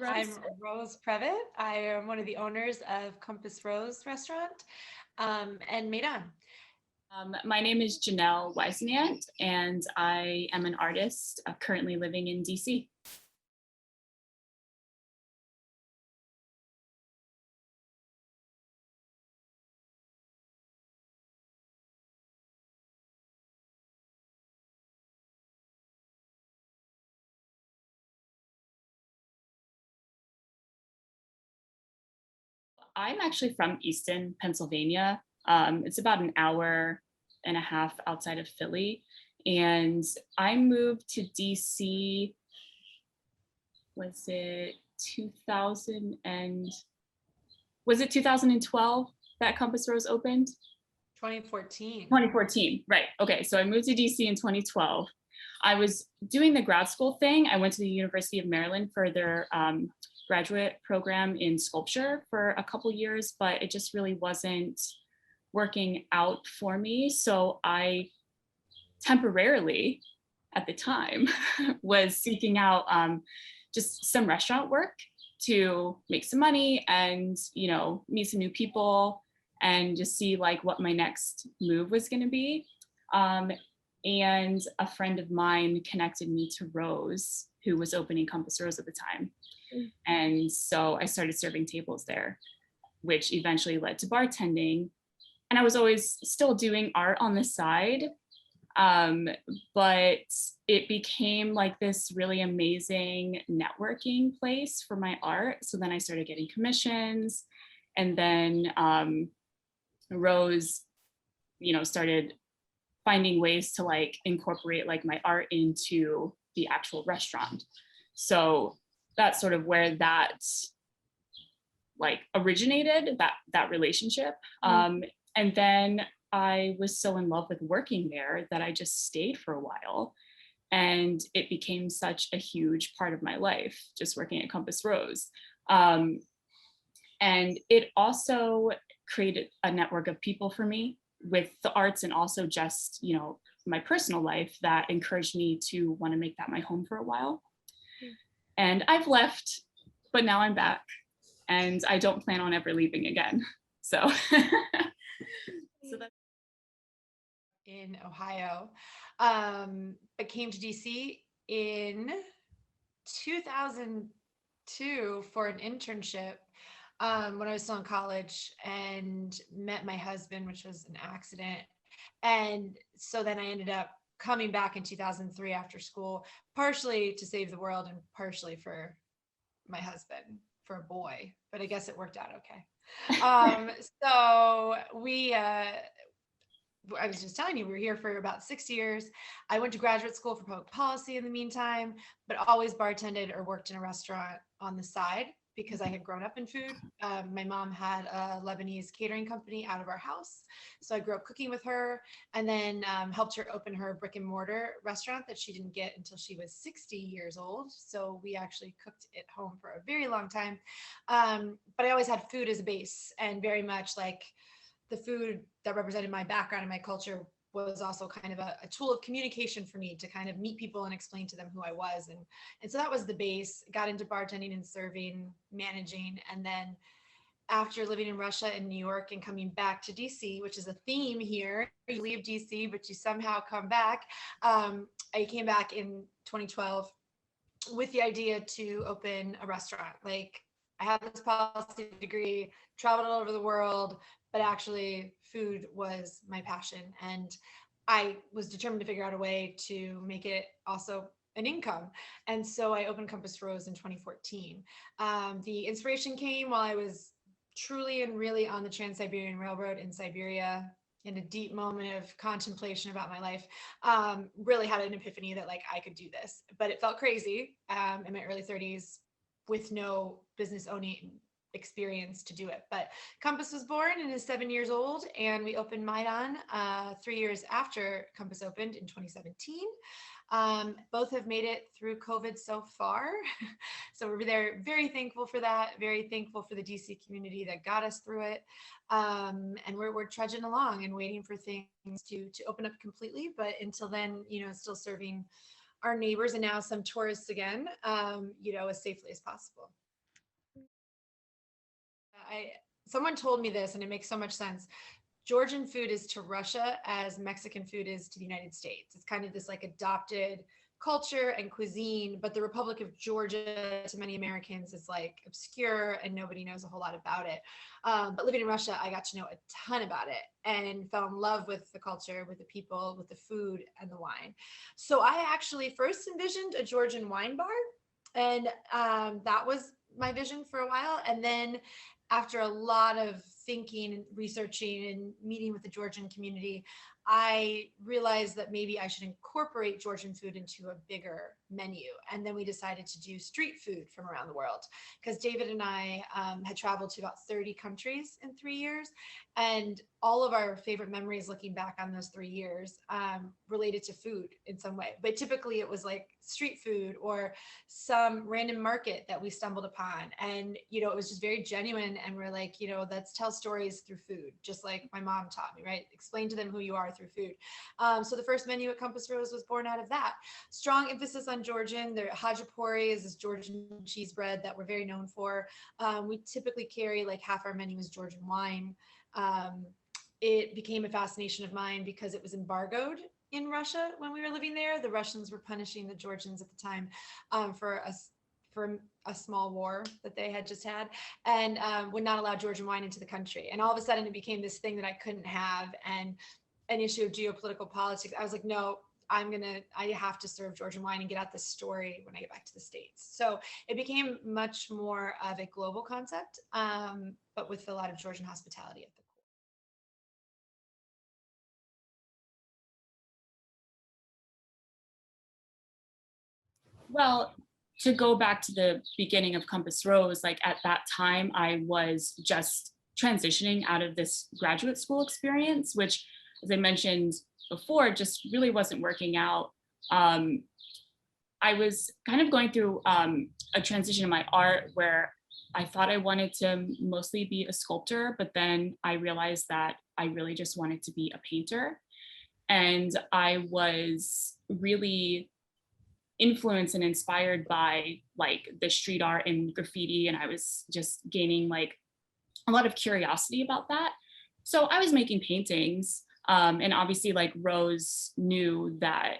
I'm Rose Previte. I am one of the owners of Compass Rose Restaurant and Maydan. My name is Janelle Whisenant, and I am an artist currently living in DC. I'm actually from Easton, Pennsylvania. It's about an hour and a half outside of Philly. And I moved to DC, was it 2012 that Compass Rose opened? 2014. 2014, right. Okay, so I moved to DC in 2012. I was doing the grad school thing. I went to the University of Maryland for their graduate program in sculpture for a couple years, but it just really wasn't working out for me. So I temporarily, at the time, was seeking out just some restaurant work to make some money and, you know, meet some new people and just see like what my next move was going to be. And a friend of mine connected me to Rose, who was opening Compass Rose at the time. And so I started serving tables there, which eventually led to bartending. And I was always still doing art on the side, but it became like this really amazing networking place for my art. So then I started getting commissions, and then Rose, you know, started finding ways to like incorporate like my art into the actual restaurant. So that's sort of where that like originated, that relationship. And then I was so in love with working there that I just stayed for a while. And it became such a huge part of my life, just working at Compass Rose. And it also created a network of people for me with the arts, and also just, you know, my personal life, that encouraged me to want to make that my home for a while. And I've left, but now I'm back, and I don't plan on ever leaving again. So, so that's in Ohio, but came to DC in 2002 for an internship when I was still in college, and met my husband, which was an accident. And so then I ended up coming back in 2003 after school, partially to save the world and partially for my husband, for a boy, but I guess it worked out okay. So I was just telling you, we were here for about 6 years. I went to graduate school for public policy in the meantime, but always bartended or worked in a restaurant on the side because I had grown up in food. My mom had a Lebanese catering company out of our house. So I grew up cooking with her, and then helped her open her brick and mortar restaurant that she didn't get until she was 60 years old. So we actually cooked at home for a very long time. But I always had food as a base, and very much like the food that represented my background and my culture was also kind of a tool of communication for me to kind of meet people and explain to them who I was. And so that was the base. Got into bartending and serving, managing. And then after living in Russia and New York and coming back to DC, which is a theme here, you leave DC, but you somehow come back. I came back in 2012 with the idea to open a restaurant. Like, I had this policy degree, traveled all over the world, but actually food was my passion. And I was determined to figure out a way to make it also an income. And so I opened Compass Rose in 2014. The inspiration came while I was truly and really on the Trans-Siberian Railroad in Siberia, in a deep moment of contemplation about my life. Really had an epiphany that like I could do this, but it felt crazy in my early 30s with no business owning experience to do it. But Compass was born and is 7 years old, and we opened Maydan 3 years after Compass opened in 2017. Both have made it through COVID so far. So we're very thankful for that, very thankful for the DC community that got us through it. And we're trudging along and waiting for things to open up completely. But until then, you know, still serving our neighbors and now some tourists again, you know, as safely as possible. someone told me this and it makes so much sense. Georgian food is to Russia as Mexican food is to the United States. It's kind of this like adopted culture and cuisine, but the Republic of Georgia to many Americans is like obscure and nobody knows a whole lot about it. But living in Russia, I got to know a ton about it and fell in love with the culture, with the people, with the food and the wine. So I actually first envisioned a Georgian wine bar, and that was my vision for a while. And then after a lot of thinking and researching and meeting with the Georgian community, I realized that maybe I should incorporate Georgian food into a bigger menu. And then we decided to do street food from around the world, because David and I had traveled to about 30 countries in 3 years. And all of our favorite memories looking back on those 3 years related to food in some way. But typically it was like street food or some random market that we stumbled upon. And, it was just very genuine. And we're like, let's tell stories through food, just like my mom taught me, right? Explain to them who you are through food. So the first menu at Compass Rose was born out of that. Strong emphasis on Georgian. The hajapuri is this Georgian cheese bread that we're very known for. We typically carry like half our menu is Georgian wine. It became a fascination of mine because it was embargoed in Russia when we were living there. The Russians were punishing the Georgians at the time for a small war that they had just had, and would not allow Georgian wine into the country. And all of a sudden it became this thing that I couldn't have, and an issue of geopolitical politics. I was like, no, I have to serve Georgian wine and get out this story when I get back to the States. So it became much more of a global concept, but with a lot of Georgian hospitality at the core. Well, to go back to the beginning of Compass Rose, like at that time, I was just transitioning out of this graduate school experience, which, as I mentioned before, just really wasn't working out. I was kind of going through a transition in my art where I thought I wanted to mostly be a sculptor, but then I realized that I really just wanted to be a painter. And I was really influenced and inspired by like the street art and graffiti, and I was just gaining like a lot of curiosity about that. So I was making paintings, and obviously like Rose knew that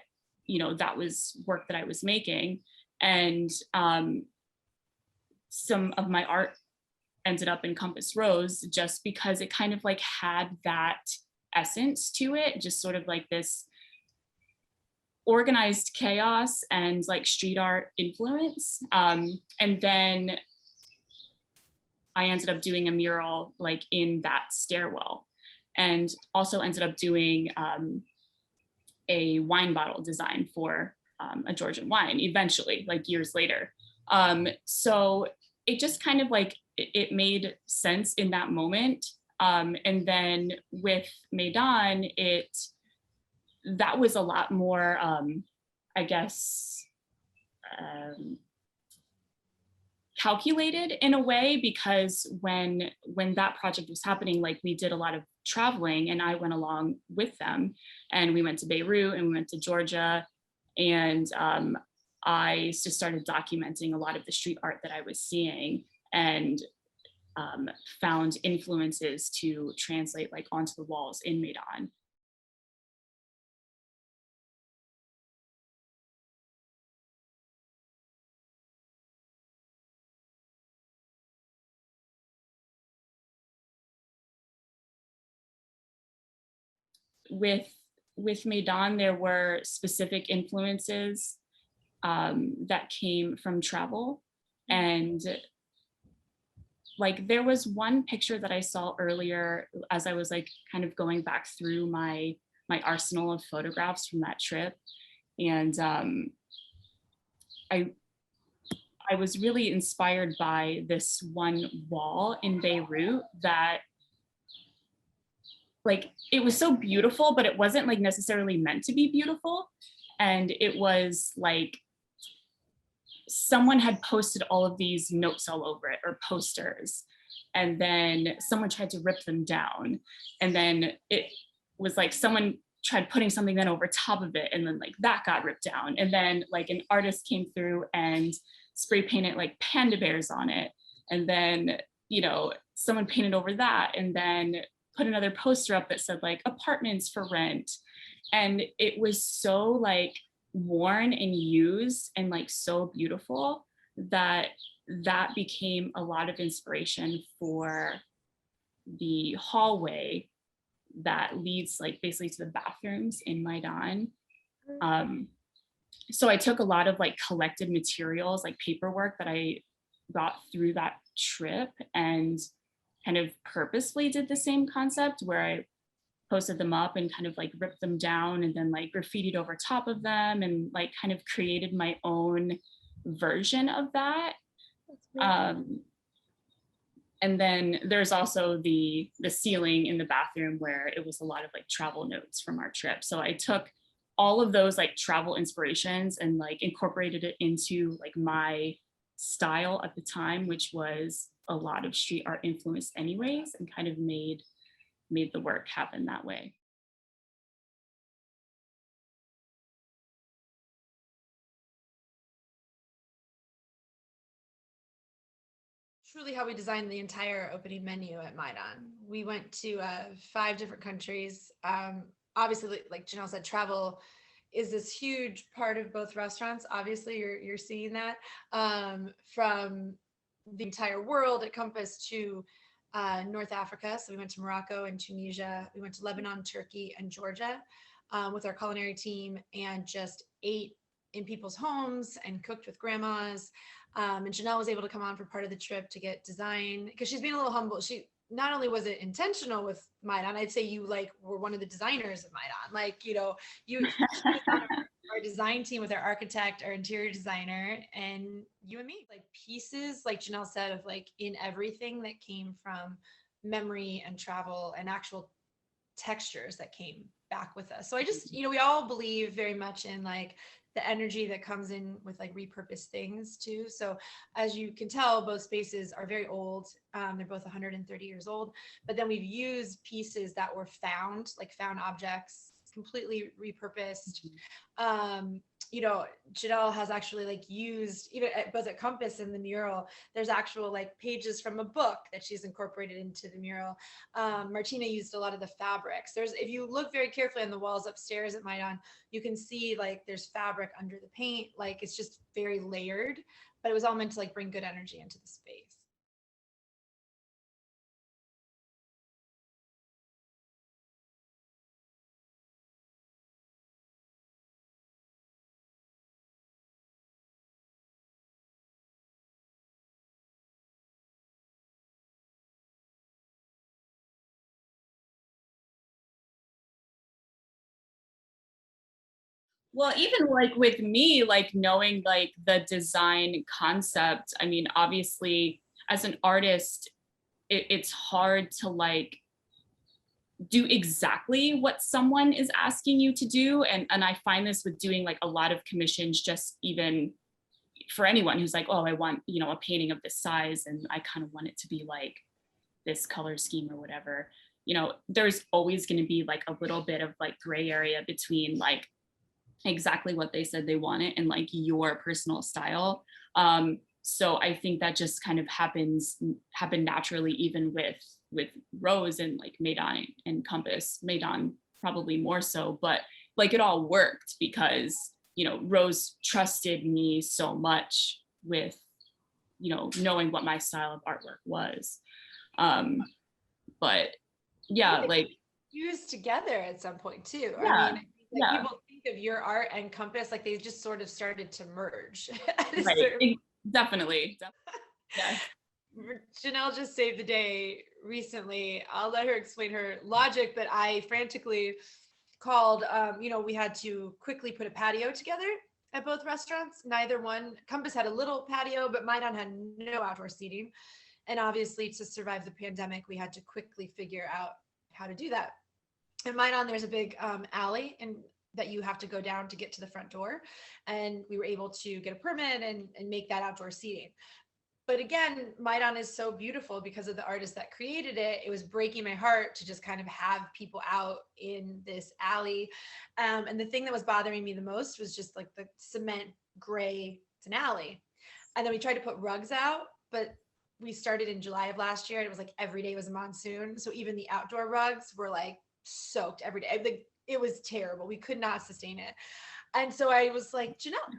that was work that I was making, and some of my art ended up in Compass Rose just because it kind of like had that essence to it, just sort of like this organized chaos and like street art influence. And then I ended up doing a mural like in that stairwell, and also ended up doing a wine bottle design for a Georgian wine eventually, like years later. So it just kind of like, it made sense in that moment. And then with Maydan, that was a lot more, I guess, calculated in a way, because when that project was happening, like we did a lot of traveling and I went along with them, and we went to Beirut and we went to Georgia, and I just started documenting a lot of the street art that I was seeing, and found influences to translate like onto the walls in Maydan. With Maydan, there were specific influences that came from travel, and like there was one picture that I saw earlier as I was like kind of going back through my arsenal of photographs from that trip, and I was really inspired by this one wall in Beirut that, like, it was so beautiful, but it wasn't like necessarily meant to be beautiful. And it was like someone had posted all of these notes all over it, or posters, and then someone tried to rip them down, and then it was like someone tried putting something then over top of it, and then like that got ripped down, and then like an artist came through and spray painted like panda bears on it, and then someone painted over that and then put another poster up that said like apartments for rent. And it was so like worn and used and like so beautiful that became a lot of inspiration for the hallway that leads like basically to the bathrooms in Maydan. So I took a lot of like collected materials, like paperwork that I got through that trip, and kind of purposefully did the same concept where I posted them up and kind of like ripped them down and then like graffitied over top of them and like kind of created my own version of that. And then there's also the ceiling in the bathroom where it was a lot of like travel notes from our trip. So I took all of those like travel inspirations and like incorporated it into like my style at the time, which was a lot of street art influenced anyways, and kind of made the work happen that way. Truly how we designed the entire opening menu at Maydan. We went to 5 different countries. Obviously, like Janelle said, travel is this huge part of both restaurants. Obviously, you're seeing that from the entire world at Compass to North Africa. So we went to Morocco and Tunisia. We went to Lebanon, Turkey, and Georgia with our culinary team, and just ate in people's homes and cooked with grandmas. And Janelle was able to come on for part of the trip to get design, because she's being a little humble. She not only was it intentional with Maydan, I'd say you like were one of the designers of Maydan. Like, you was on our design team with our architect, our interior designer, and you and me, like pieces, like Janelle said, of like in everything that came from memory and travel and actual textures that came back with us. So I just, we all believe very much in like the energy that comes in with like repurposed things too. So as you can tell, both spaces are very old. They're both 130 years old, but then we've used pieces that were found, like found objects, completely repurposed. Janelle has actually like used, even both at Compass and the mural, there's actual like pages from a book that she's incorporated into the mural. Martina used a lot of the fabrics. If you look very carefully on the walls upstairs at Maydan, you can see like there's fabric under the paint. Like it's just very layered, but it was all meant to like bring good energy into the space. Well, even like with me, like knowing like the design concept, I mean, obviously as an artist, it's hard to like do exactly what someone is asking you to do. And I find this with doing like a lot of commissions, just even for anyone who's like, oh, I want, a painting of this size and I kind of want it to be like this color scheme or whatever. There's always going to be like a little bit of like gray area between like exactly what they said they wanted and like your personal style. So I think that just kind of happened naturally, even with Rose and like Maydan and Compass. Maydan probably more so, but like it all worked because Rose trusted me so much with knowing what my style of artwork was. But yeah, like used together at some point too. Yeah, I mean, like yeah. people think of your art and Compass, like they just sort of started to merge. Right. Definitely. Yeah. Janelle just saved the day recently. I'll let her explain her logic, but I frantically called, we had to quickly put a patio together at both restaurants. Neither one, Compass had a little patio, but Maydan had no outdoor seating. And obviously to survive the pandemic, we had to quickly figure out how to do that. In Maydan, there's a big alley and that you have to go down to get to the front door. And we were able to get a permit and make that outdoor seating. But again, Maydan is so beautiful because of the artist that created it. It was breaking my heart to just kind of have people out in this alley. And the thing that was bothering me the most was just like the cement gray, it's an alley. And then we tried to put rugs out, but we started in July of last year. And it was like every day was a monsoon. So even the outdoor rugs were like soaked every day. Like, it was terrible. We could not sustain it. And so I was like, Janelle,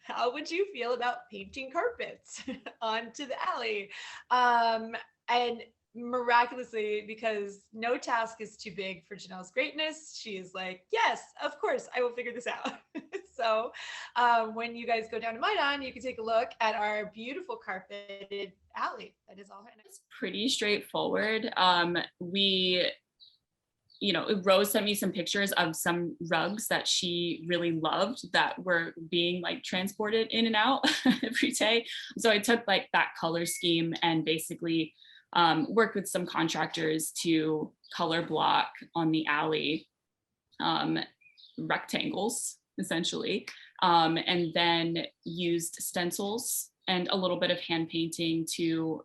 how would you feel about painting carpets onto the alley? And miraculously, because no task is too big for Janelle's greatness, she is like, yes, of course, I will figure this out. So when you guys go down to Maydan, you can take a look at our beautiful carpeted alley. That is all. It's pretty straightforward. Rose sent me some pictures of some rugs that she really loved that were being like transported in and out every day. So I took like that color scheme and basically worked with some contractors to color block on the alley rectangles, essentially, and then used stencils and a little bit of hand painting to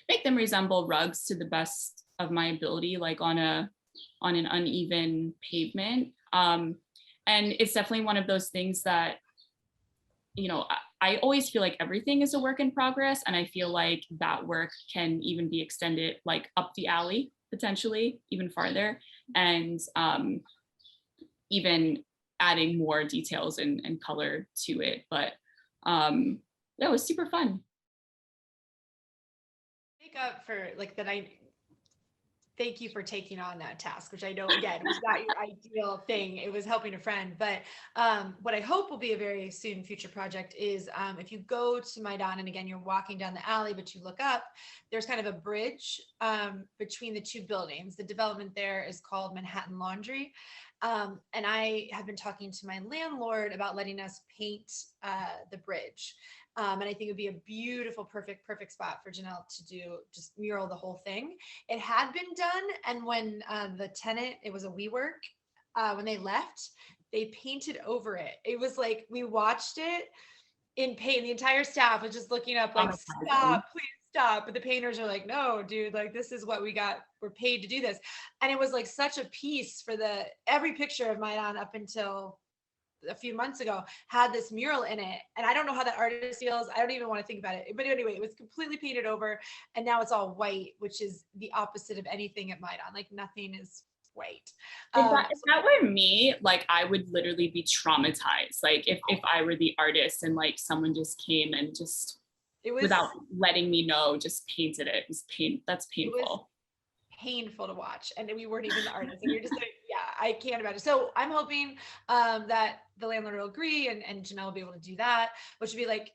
make them resemble rugs to the best of my ability, like on an uneven pavement. And it's definitely one of those things that, I always feel like everything is a work in progress. And I feel like that work can even be extended like up the alley, potentially even farther. And even adding more details and color to it. But that was super fun. Make up for like that. Thank you for taking on that task, which I know, again, was not your ideal thing. It was helping a friend. But what I hope will be a very soon future project is if you go to Maydan, and again, you're walking down the alley, but you look up, there's kind of a bridge between the two buildings. The development there is called Manhattan Laundry. And I have been talking to my landlord about letting us paint the bridge. And I think it would be a beautiful, perfect spot for Janelle to do, just mural the whole thing. It had been done. And when the tenant, it was a WeWork, when they left, they painted over it. It was like, we watched it in paint. The entire staff was just looking up like, stop, please stop. But the painters are like, no, dude, like this is what we're paid to do this. And it was like such a piece for every picture of Maydan up until a few months ago had this mural in it. And I don't know how that artist feels. I don't even want to think about it. But anyway, it was completely painted over and now it's all white, which is the opposite of anything at Maydan. Like nothing is white. If that were me, like I would literally be traumatized. Like if I were the artist and like someone just came and just without letting me know, just painted it. That's painful. Painful to watch, and we weren't even the artists, and you're just like, yeah, I can't imagine. So I'm hoping that the landlord will agree and Janelle will be able to do that, which would be like,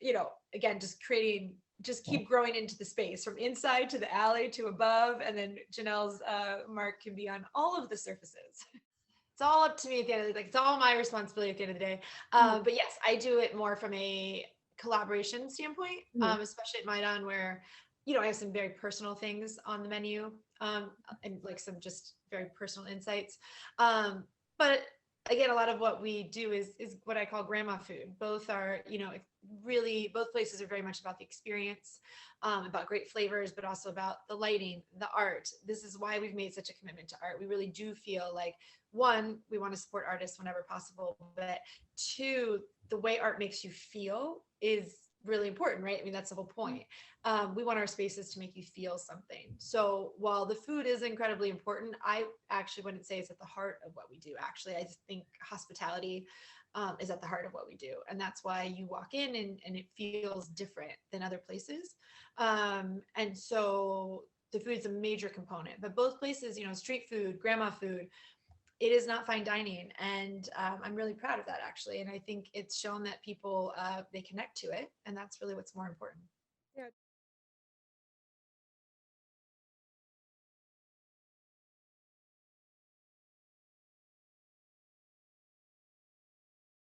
again, just keep growing into the space from inside to the alley to above, and then Janelle's mark can be on all of the surfaces. It's all up to me at the end of the day. Like, it's all my responsibility at the end of the day. But yes, I do it more from a collaboration standpoint, especially at Maydan, where I have some very personal things on the menu, and like some just very personal insights. But again, a lot of what we do is what I call grandma food. Both are, really, both places are very much about the experience, about great flavors, but also about the lighting, the art. This is why we've made such a commitment to art. We really do feel like, one, we want to support artists whenever possible, but two, the way art makes you feel is really important, right? I mean, that's the whole point. We want our spaces to make you feel something. So while the food is incredibly important, I actually wouldn't say it's at the heart of what we do. Actually, I just think hospitality is at the heart of what we do. And that's why you walk in and it feels different than other places. And so the food is a major component, but both places, street food, grandma food, it is not fine dining. And I'm really proud of that, actually. And I think it's shown that people, they connect to it. And that's really what's more important. Yeah.